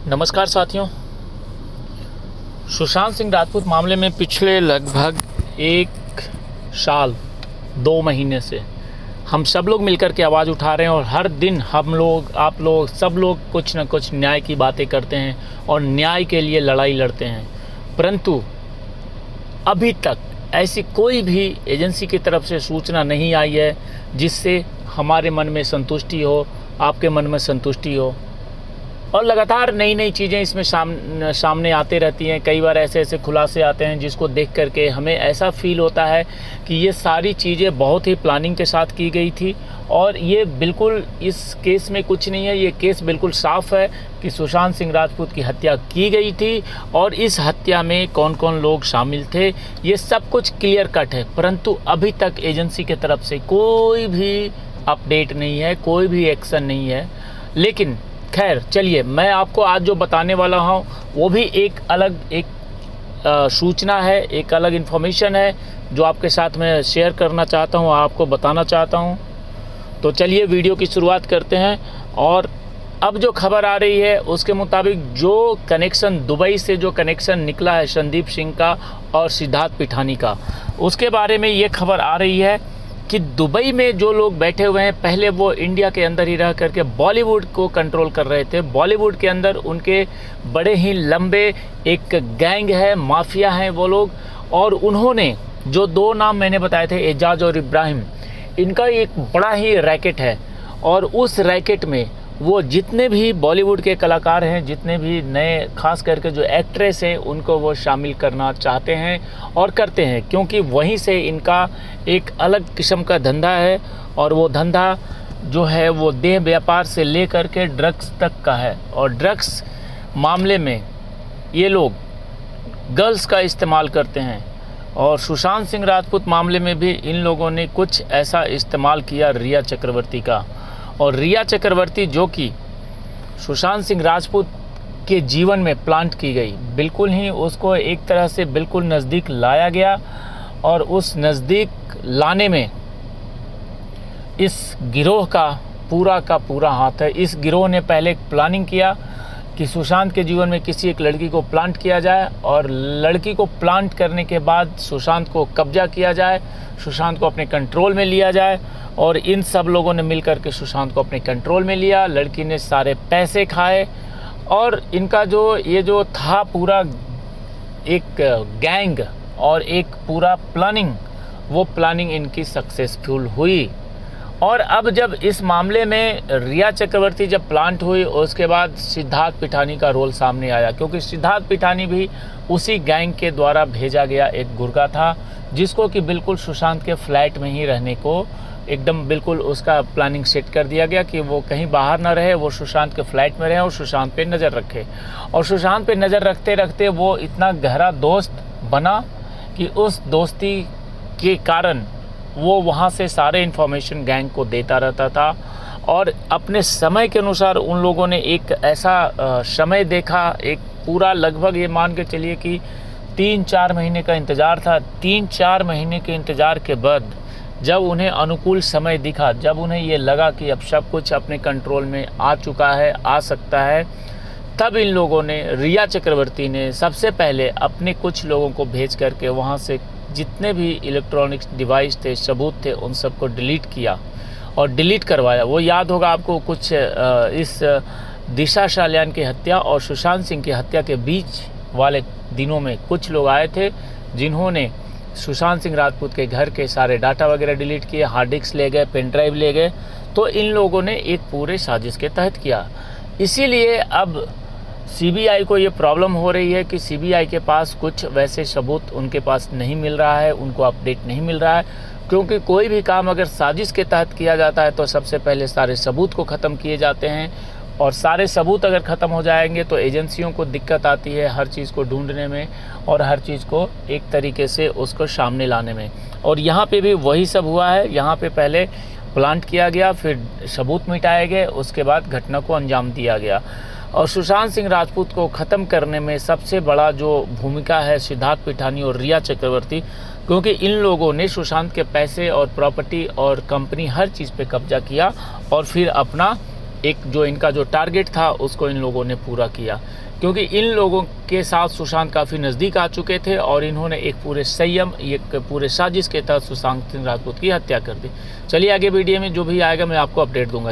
नमस्कार साथियों। सुशांत सिंह राजपूत मामले में पिछले लगभग 1 साल 2 महीने से हम सब लोग मिलकर के आवाज़ उठा रहे हैं और हर दिन हम लोग, आप लोग, सब लोग कुछ न कुछ न्याय की बातें करते हैं और न्याय के लिए लड़ाई लड़ते हैं। परंतु अभी तक ऐसी कोई भी एजेंसी की तरफ से सूचना नहीं आई है जिससे हमारे मन में संतुष्टि हो, आपके मन में संतुष्टि हो। और लगातार नई नई चीज़ें इसमें सामने आते रहती हैं। कई बार ऐसे ऐसे खुलासे आते हैं जिसको देख करके हमें ऐसा फील होता है कि ये सारी चीज़ें बहुत ही प्लानिंग के साथ की गई थी और ये बिल्कुल इस केस में कुछ नहीं है। ये केस बिल्कुल साफ़ है कि सुशांत सिंह राजपूत की हत्या की गई थी और इस हत्या में कौन कौन लोग शामिल थे, ये सब कुछ क्लियर कट है। परंतु अभी तक एजेंसी की तरफ से कोई भी अपडेट नहीं है, कोई भी एक्शन नहीं है। लेकिन खैर चलिए, मैं आपको आज जो बताने वाला हूँ वो भी एक अलग सूचना है, एक अलग इन्फॉर्मेशन है जो आपके साथ मैं शेयर करना चाहता हूँ, आपको बताना चाहता हूँ। तो चलिए वीडियो की शुरुआत करते हैं। और अब जो खबर आ रही है उसके मुताबिक जो कनेक्शन दुबई से जो कनेक्शन निकला है संदीप सिंह का और सिद्धार्थ पिठानी का, उसके बारे में ये खबर आ रही है कि दुबई में जो लोग बैठे हुए हैं, पहले वो इंडिया के अंदर ही रह करके बॉलीवुड को कंट्रोल कर रहे थे। बॉलीवुड के अंदर उनके बड़े ही लंबे एक गैंग है, माफिया हैं वो लोग। और उन्होंने जो 2 नाम मैंने बताए थे, एजाज और इब्राहिम, इनका एक बड़ा ही रैकेट है। और उस रैकेट में वो जितने भी बॉलीवुड के कलाकार हैं, जितने भी नए खास करके जो एक्ट्रेस हैं, उनको वो शामिल करना चाहते हैं और करते हैं, क्योंकि वहीं से इनका एक अलग किस्म का धंधा है। और वो धंधा जो है वो देह व्यापार से लेकर के ड्रग्स तक का है। और ड्रग्स मामले में ये लोग गर्ल्स का इस्तेमाल करते हैं। और सुशांत सिंह राजपूत मामले में भी इन लोगों ने कुछ ऐसा इस्तेमाल किया रिया चक्रवर्ती का। और रिया चक्रवर्ती जो कि सुशांत सिंह राजपूत के जीवन में प्लांट की गई, बिल्कुल ही उसको एक तरह से बिल्कुल नज़दीक लाया गया। और उस नज़दीक लाने में इस गिरोह का पूरा हाथ है। इस गिरोह ने पहले एक प्लानिंग किया कि सुशांत के जीवन में किसी एक लड़की को प्लांट किया जाए और लड़की को प्लांट करने के बाद सुशांत को कब्जा किया जाए, सुशांत को अपने कंट्रोल में लिया जाए। और इन सब लोगों ने मिलकर के सुशांत को अपने कंट्रोल में लिया। लड़की ने सारे पैसे खाए और इनका ये जो था पूरा एक गैंग और एक पूरा प्लानिंग, वो प्लानिंग इनकी सक्सेसफुल हुई। और अब जब इस मामले में रिया चक्रवर्ती जब प्लांट हुई, उसके बाद सिद्धार्थ पिठानी का रोल सामने आया, क्योंकि सिद्धार्थ पिठानी भी उसी गैंग के द्वारा भेजा गया एक गुर्गा था, जिसको कि बिल्कुल सुशांत के फ्लैट में ही रहने को एकदम बिल्कुल उसका प्लानिंग सेट कर दिया गया कि वो कहीं बाहर ना रहे, वो सुशांत के फ्लैट में रहे और सुशांत पे नज़र रखे। और सुशांत पे नज़र रखते रखते वो इतना गहरा दोस्त बना कि उस दोस्ती के कारण वो वहाँ से सारे इन्फॉर्मेशन गैंग को देता रहता था। और अपने समय के अनुसार उन लोगों ने एक ऐसा समय देखा, एक पूरा लगभग ये मान के चलिए कि 3-4 महीने का इंतज़ार था। 3-4 महीने के इंतज़ार के बाद जब उन्हें अनुकूल समय दिखा, जब उन्हें ये लगा कि अब सब कुछ अपने कंट्रोल में आ चुका है, आ सकता है, तब इन लोगों ने, रिया चक्रवर्ती ने सबसे पहले अपने कुछ लोगों को भेज करके वहाँ से जितने भी इलेक्ट्रॉनिक्स डिवाइस थे, सबूत थे, उन सबको डिलीट किया और डिलीट करवाया। वो याद होगा आपको, कुछ इस दिशा सालियान की हत्या और सुशांत सिंह की हत्या के बीच वाले दिनों में कुछ लोग आए थे जिन्होंने सुशांत सिंह राजपूत के घर के सारे डाटा वगैरह डिलीट किए, हार्ड डिस्क ले गए, पेन ड्राइव ले गए। तो इन लोगों ने एक पूरे साजिश के तहत किया। इसीलिए अब सीबीआई को ये प्रॉब्लम हो रही है कि सीबीआई के पास कुछ वैसे सबूत उनके पास नहीं मिल रहा है, उनको अपडेट नहीं मिल रहा है। क्योंकि कोई भी काम अगर साजिश के तहत किया जाता है तो सबसे पहले सारे सबूत को ख़त्म किए जाते हैं। और सारे सबूत अगर ख़त्म हो जाएंगे तो एजेंसियों को दिक्कत आती है हर चीज़ को ढूंढने में और हर चीज़ को एक तरीके से उसको सामने लाने में। और यहाँ पे भी वही सब हुआ है। यहाँ पे पहले प्लांट किया गया, फिर सबूत मिटाए गए, उसके बाद घटना को अंजाम दिया गया। और सुशांत सिंह राजपूत को ख़त्म करने में सबसे बड़ा जो भूमिका है सिद्धार्थ पिठानी और रिया चक्रवर्ती, क्योंकि इन लोगों ने सुशांत के पैसे और प्रॉपर्टी और कंपनी हर चीज़ पे कब्जा किया और फिर अपना एक जो इनका जो टारगेट था उसको इन लोगों ने पूरा किया, क्योंकि इन लोगों के साथ सुशांत काफ़ी नज़दीक आ चुके थे और इन्होंने एक पूरे संयम, एक पूरे साजिश के तहत सुशांत सिंह राजपूत की हत्या कर दी। चलिए आगे वीडियो में जो भी आएगा मैं आपको अपडेट दूंगा।